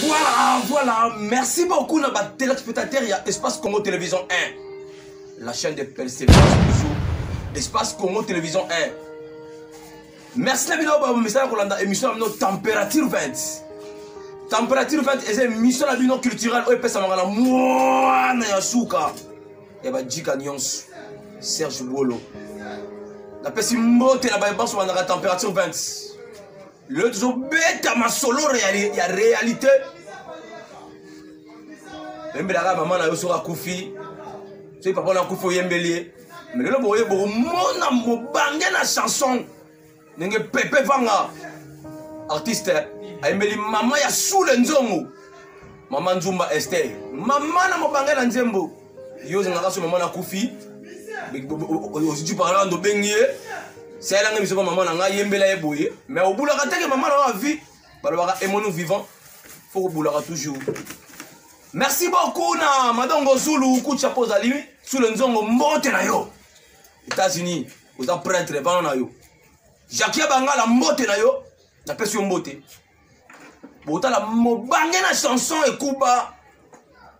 Voilà. Merci beaucoup, nos téléspectateurs. Il y a Espace Congo Télévision 1. La chaîne de persévérance toujours. Espace Congo Télévision 1. Merci la vidéo, message pour l'émission Température 20. Température 20 est une émission culturelle. Et puis ça m'a dit, moi, Nayasuka. Et bah, Djika Nyons. Serge Bolo. La personne mote la baïba sur la température 20. Le toujours bête à ma solo il y a réalité. Même la maman a eu sur la koufi. Tu sais, papa a koufi au yembelier. Mais le boye bon mon amour bangé la chanson. N'enge Pepe Vanga. Artiste. A yembeli maman ya sous le nzongo. Maman Nzumba Esther. Maman na mo bangé la nzembo. Yo zanga sur maman na koufi. Aujourd'hui parlant de Bengier. C'est là que maman n'a yembela eboye. Mais au bout de la que maman a vie. Par le émonou vivant. Faut au bout de toujours. Merci beaucoup na Madame Gozulu Koucha Pozali sous le nzongo mbote na yo. États-Unis, vous êtes prêtre na yo. Jackie Banga la mbote na yo, na pesi mbote. Bota la mobangé na chanson et Kuba.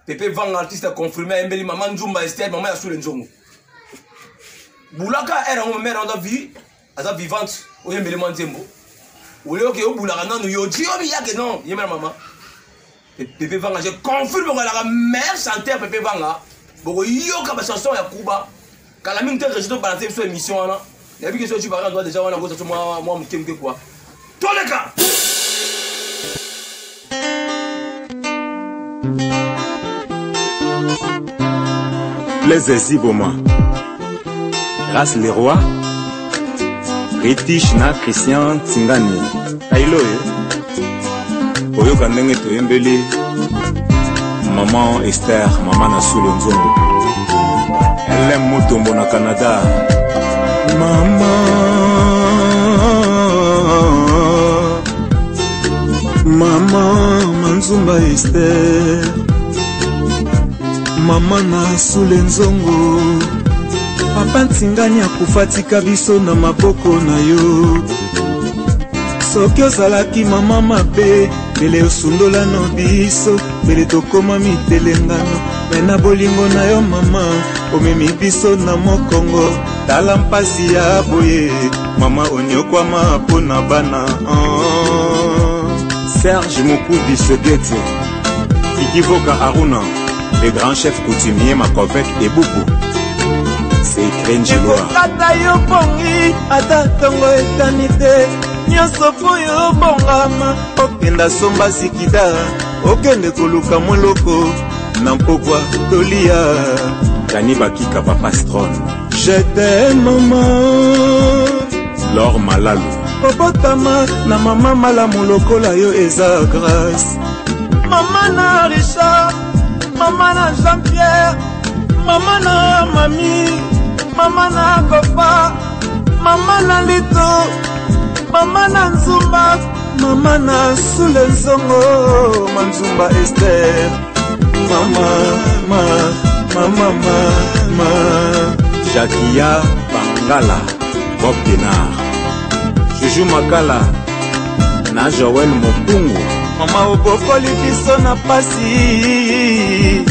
Pepe Vanga artiste confirmé Mbeli maman Nzumba Esther maman ya sous le nzongo. Boulaka era mo mère en vie, aza vivante, o Mbeli Manzembo. Ou le que o boulaka non yo dio bi yake non, yemela maman. Pepe Vanga, je confirme que la mère chanteur Pepe Vanga, pour yoka ma chanson ya Kuba, quand la mine te rejeté balancer sur émission là, il y a vu que tu parles doit déjà on a gauche moi me quoi. Tous les cas. Les Ziboma, Grâce Leroy, British na Christian Tsingani, Aïlo. Oyoka ndenge toyembeli maman Esther, maman na sous le nzongo. Elle aime Motombo na Canada. Maman Manzumba Esther, maman na sous le nzongo. Papa Ntsingani akufatika biso na maboko na yo. Soki ozalaki mama mabe, bele osundola no biso, bele tokoma mitelengano. Mena bolingo na yo mama, omemi biso na mokongo. Tala mpasi ya boye, mama onyokwama po na bana. Serge Mukudi Segeti, Ikivoka Aruna, les grands chefs coutumiers Makovek et Boubou. C'est Krenjiloa. Kata yo bongi, ata tongo etanite. Nyonso foyo bongama, okenda somba sikida, okende koluka moloko, nampokwa tolia. Dani Bakika Papa Stron. Je t'aime maman. Laure Malalu. Popotama na mama malamu lokola yo eza grâce. Mama na Richard, mama na Jean-Pierre, mama na Mami, mama na Kopa, mama na Lito. Mama na Nzumba, mama na sous le nzongo, Manzumba Esther. Mama. Jakia Bangala, Bob Denard. Juju Makala, na Joël Mopungu. Mama obokoli biso na pasi.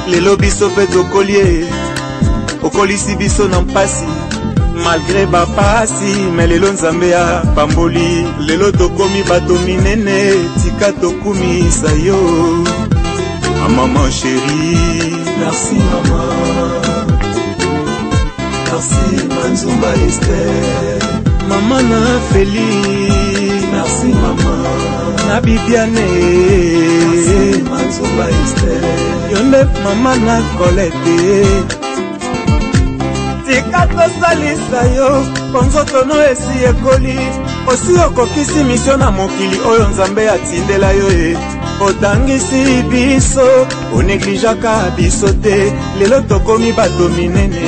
Lelo biso pe tokolie, okolisi biso na mpasi. Malgré bapasi, mais lelo nzambe ya bamboli. Lelo tokomi bato minene, tika tokumisa yo. Maman chérie, merci maman. Merci Manzumba Esther. Maman na Feli, merci maman. Na Bibiane, merci Manzumba Esther. Yonde maman na Colette. Tika tosalisa yo, ponzotono esi ekoli. Osi okokisi misio na mokili oyo nzambe atindela yo e. Otangisi biso, oneglijaka biso te. Lelo tokomi bato minene,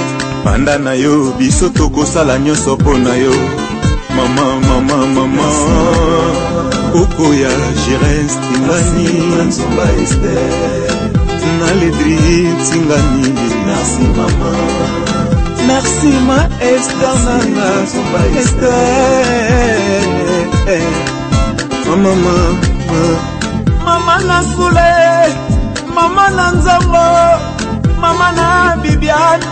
banda na yo biso tokosala nyonso mpo na yo. Mama Okoya Jerens Tingani, Manzumba Esther, na Ledri Tingani. Merci maman. Merci ma Esther nana, Esther. Mama Mama na Soule, mama na Nzongo, mama na Bibiane,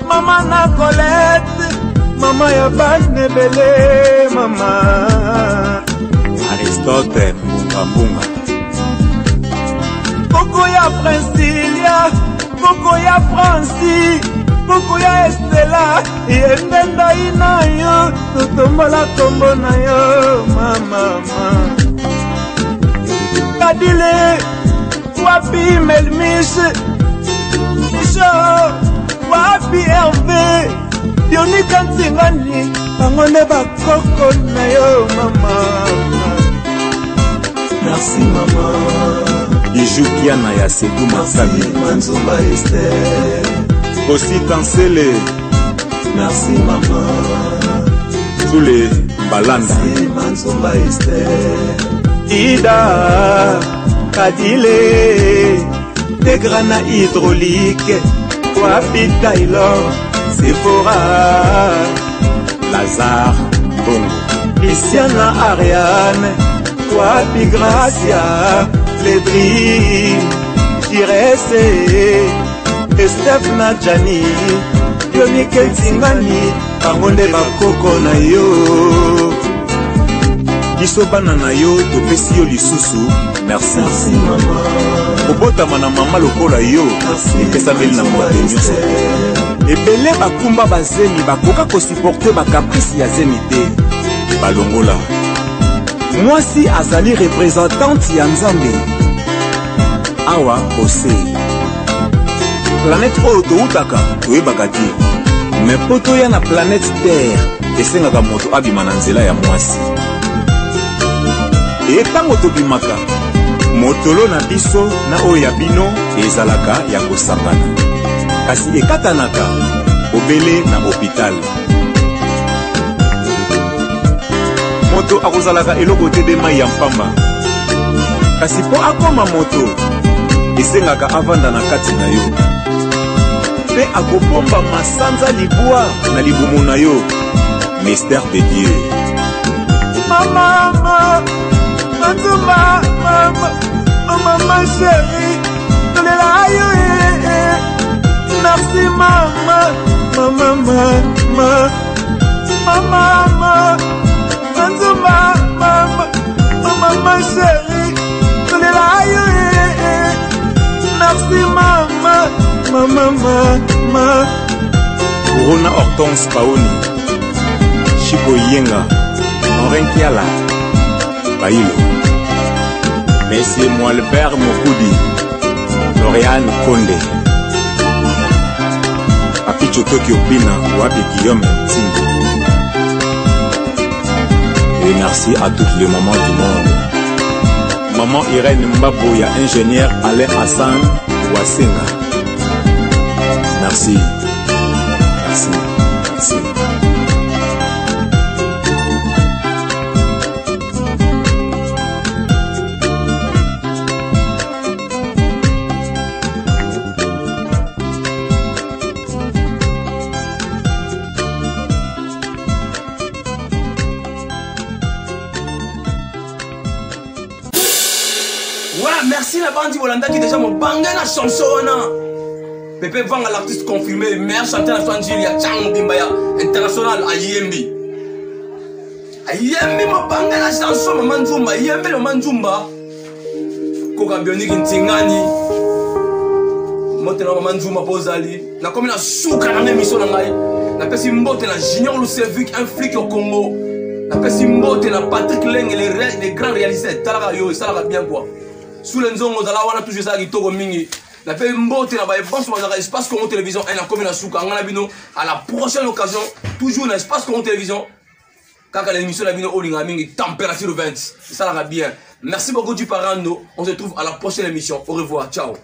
mama na Colette, mama ya Banebele, mama Aristote Mbunga. Koko ya Princilia, koko ya Franci, koko ya Estela, yendenda ina yo, totombola kombo na yo, mama. Kadile, wapi Melmiche, Micho, wapi Hervé, Dionika Ntingani, bangone bakoko na yo, mama. Merci, mama. Bijou Kiana ya Sekou Masabi Manzumba Esther Aussi Tansele. Merci maman. Tous les Balanda Manzumba Esther Ida Kadile Degrana hydraulique Wapi Taylor Sephora Lazare Bongo Christiana Ariane Wapi Gracia Ledri, Jirese, Estef Nadjani, Yonike Tingani, Bangonde bakoko na yo. Kisobana na yo, topesi yo lisusu. Merci. Merci mama. Obotama na mama lokola yo. Epesameli na moto nyonso. Ebele bakumba bazemi bakoka kosiporte bakaprisi ya zemi te. Balongola. Mwasi azali représentante ya Nzambe. Awa Ose. Planète oyo toutaka toyebaka te. Me po toya na planète Terre esengaka moto abima na nzela ya mwasi. Etango tobimaka motolo na biso na oyo ya bino ezalaka ya kosambana. Kasi ekatanaka obele na hôpital. Moto akozalaka eloko te de mai ya mpamba. Kasi po akoma moto esengaka avanda na kati na yo. Pe akopomba masanza libwa na libumu na yo. Mystère de Dieu. Mama, Manzumba, mama chérie, tolela yo merci mama, Manzumba, mama chérie, tolela yo merci mama. Corona Hortense Paoni, Chico Yenga, Henri Kiala, Bailo, Monsieur Moalbert Mokoudi, Floriane Konde, Papi Chotoki Opina, Wabi Guillaume Tingi. Et merci à toutes les mamans du monde. Maman Irène Mbaboya, ingénieur Alain Hassan Wasenga. Merci. Voilà, merci la bande Bolanda qui déjà m'a bangé la chanson. Pepe Vanga, l'artiste confirmé, meilleur chanteur national, il y a Tchang Bimbaya, international à Yembi. À Yembi m'a bangé la chanson, Maman Zumba, Yembi le Manzumba. Koka Bionik Ntingani. Motena Maman Zumba Bozali. Na comme la souka na émission na ngai. Na pesi mbote na Junior Lucevic, un flic au Congo. Na pesi mbote na Patrick Leng, les grands réalisateurs. Talaka yo, ça va bien quoi. Sous les nzongo zala wana toujours ça kitoko mingi. La paix mbote na ba bon sur espace Congo télévision et na comme na souka ngana bino à la prochaine occasion toujours na espace Congo télévision. Kaka l'émission la bino olinga mingi température 20. Ça va bien. Merci beaucoup du Parando. On se retrouve à la prochaine émission. Au revoir. Ciao.